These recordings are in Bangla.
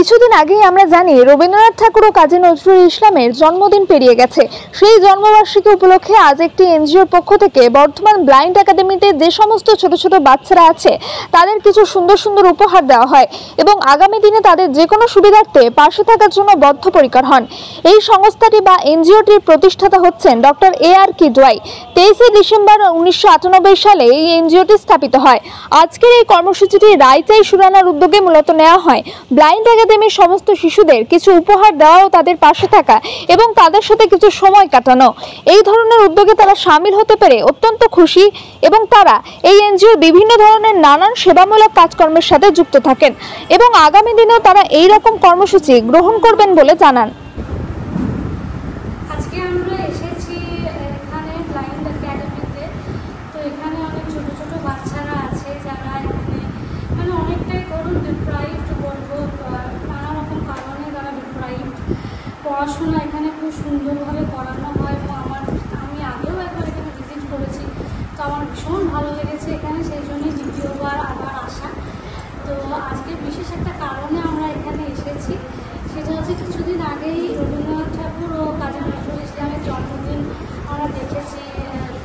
কিছুদিন আগেই আমরা জানি রবীন্দ্রনাথ ঠাকুর ও কাজী নজরুল ইসলামের জন্মদিন পেরিয়ে গেছে। সেই জন্মবার্ষিকী উপলক্ষে আজ একটি এনজিওর পক্ষ থেকে বর্ধমান ব্লাইন্ড একাডেমিতে যে সমস্ত ছোট ছোট বাচ্চারা আছে তাদের কিছু সুন্দর সুন্দর উপহার দেওয়া হয় এবং আগামী দিনে তাদের যে কোনো সুবিধার্থে পাশে থাকার জন্য বদ্ধপরিকর হন। এই সংস্থাটি বা এনজিওটির প্রতিষ্ঠাতা হচ্ছেন ডক্টর AR কিডওয়াই। 23 ডিসেম্বর 1998 সালে এই এনজিওটি স্থাপিত হয়। আজকের এই কর্মসূচিটি রায়চাই সুরানার উদ্যোগে মূলত নেওয়া হয়। ব্লাইন্ড একাডেমির সমস্ত শিশুদের কিছু উপহার দেওয়া ও তাদের পাশে থাকা এবং তাদের সাথে কিছু সময় কাটানো। এই ধরনের উদ্যোগে তারা সামিল হতে পেরে অত্যন্ত খুশি এবং তারা এই এনজিওর বিভিন্ন ধরনের নানান সেবামূলক কাজকর্মের সাথে যুক্ত থাকেন এবং আগামী দিনেও তারা এই রকম কর্মসূচি গ্রহণ করবেন বলে জানান। আজকে আমরা এসেছি এখানে ব্লাইন্ড একাডেমিতে। তো এখানে অনেক ছোট ছোট বাচ্চারা আছে যারা এখানে মানে অনেকটাই ধরুন ডিপ্রাইভড বলবো, নানা রকম কারণে তারা ডিপ্রাইভড। পড়াশোনা এখানে খুব সুন্দরভাবে করানো হয় এবং আমি আগেও একবার এখানে ভিজিট করেছি, তো আমার ভীষণ ভালো লেগেছে এখানে, সেই জন্যই দ্বিতীয়বার আবার আসা। তো আজকে বিশেষ একটা কারণে আমরা এখানে এসেছি, সেটা হচ্ছে কিছুদিন আগেই রবীন্দ্রনাথ ঠাকুর ও কাজী নজরুল ইসলামের জন্মদিন আমরা দেখেছি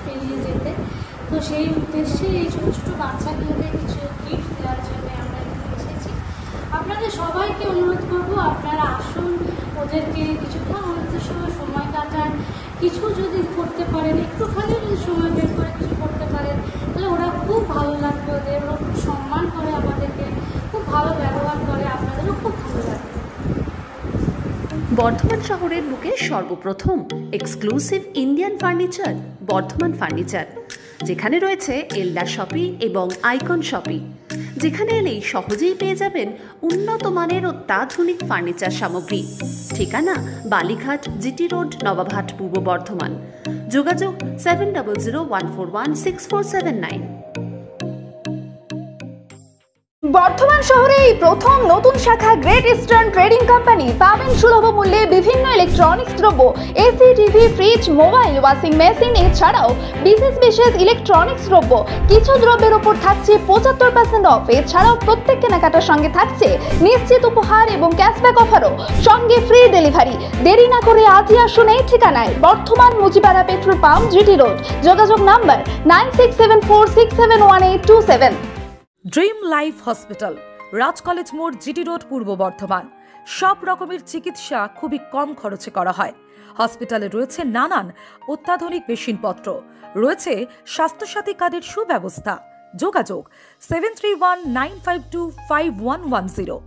পেরিয়ে যেতে। তো সেই উদ্দেশ্যে এই ছোটো ছোটো বাচ্চাগুলোকে কিছু গিফট দেওয়ার জন্য আমরা এখানে এসেছি। আপনাদের সবাইকে অনুরোধ করব, আপনারা আসুন, ওদেরকে কিছুক্ষণ ওদের সঙ্গে সময় কাটান, কিছু যদি করতে পারেন, একটুখানি যদি সময় বের করে কিছু করতে পারেন তাহলে ওরা খুব ভালো লাগবে, ওরা খুব সম্মান করে আমাদেরকে, খুব ভালো ব্যবহার করে, আপনাদেরও খুব ভালো লাগবে। বর্ধমান শহরের বুকে সর্বপ্রথম exclusive Indian furniture Bardhaman furniture, যেখানে রয়েছে এল্ডা শপি এবং আইকন শপি, যেখানে এলেই সহজেই পেয়ে যাবেন উন্নত মানের অত্যাধুনিক ফার্নিচার সামগ্রী। ঠিকানা বালিঘাট, জিটি রোড, নবাবহাট, পূর্ব বর্ধমান। যোগাযোগ 7001416479। বর্ধমান শহরে এই প্রথম নতুন শাখা গ্রেট ইস্টার্ন ট্রেডিং কোম্পানি। পাবেন সুলভ মূল্যে বিভিন্ন ইলেকট্রনিক্স দ্রব্য, AC, TV, fridge, mobile, washing machine, এছাড়াও বিশেষ বিশেষ ইলেকট্রনিক্স দ্রব্য। কিছু দ্রব্যের উপর থাকছে 75% অফ। এছাড়াও প্রত্যেক কেনাকাটার সঙ্গে থাকছে নিশ্চিত উপহার এবং ক্যাশব্যাক অফারও, সঙ্গে ফ্রি ডেলিভারি। দেরি না করে আজই আসুন এই ঠিকানায়, Bardhaman Muchipara petrol pump, GT road. যোগাযোগ নাম্বার 9674671827। ড্রিম লাইফ হসপিটাল, রাজ কলেজ মোড়, জিটি রোড, পূর্ব বর্ধমান। সব রকমের চিকিৎসা খুবই কম খরচে করা হয়। হসপিটালে রয়েছে নানান অত্যাধুনিক মেশিনপত্র, রয়েছে স্বাস্থ্যসাথী কার্ডের সুব্যবস্থা। যোগাযোগ 7319525110।